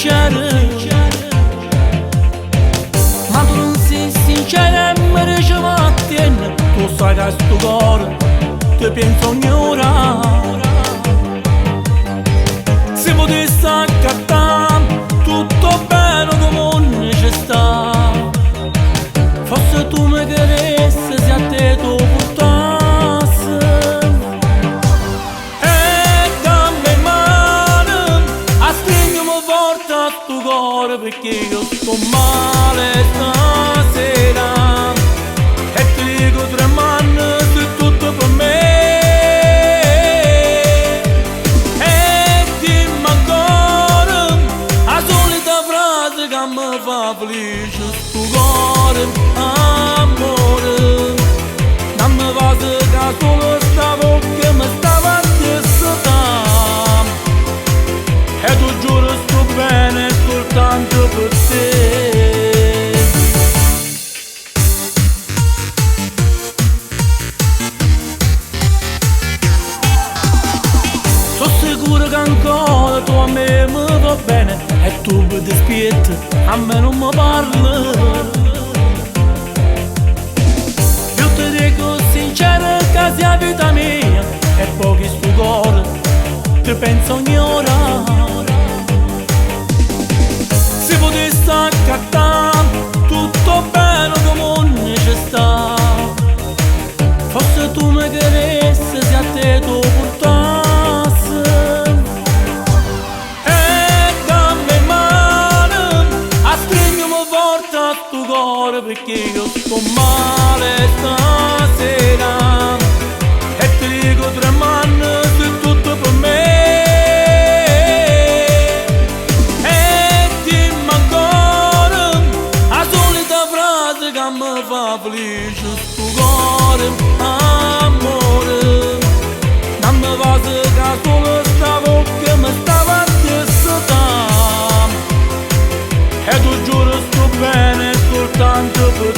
sincero. Ma tu non sei sincera e mi dici mattina, tu sai che sto cuore ti penso ogni ora. Se potessi accattare tutto bene come non ci sta, forse tu mi chiedessi se a te tu portassi. E dammi in mano a stringermi forte a tuo cuore, perché io sto male stasera e ti dico tremando su tutto per me. E dimmi ancora la solita frase che mi fa felice, sto cuore amore. Non mi va se che solo stavo che mi stava a dissotare, e tu giuro sto bene soltanto per te. Sono sicuro che ancora tu a me mi va bene, e tu mi dispiace, a me non mi parli. Io ti dico sincero che sia vita mia, e pochi sto cuore ti penso ogni ora. Se potessi accattare tutto bene come non ci sta, forse tu mi chiedessi se a te tu portassi. E dammi in mano a stringermi forte a tuo cuore, perché io sto male stasera e ti dico tremando su tutto per me. E dimmi ancora la solita frase che mi fa felice, sto cuore amore. Non mi va se che solo stavo che mi stava a dissotare, e tu giuro sto bene soltanto per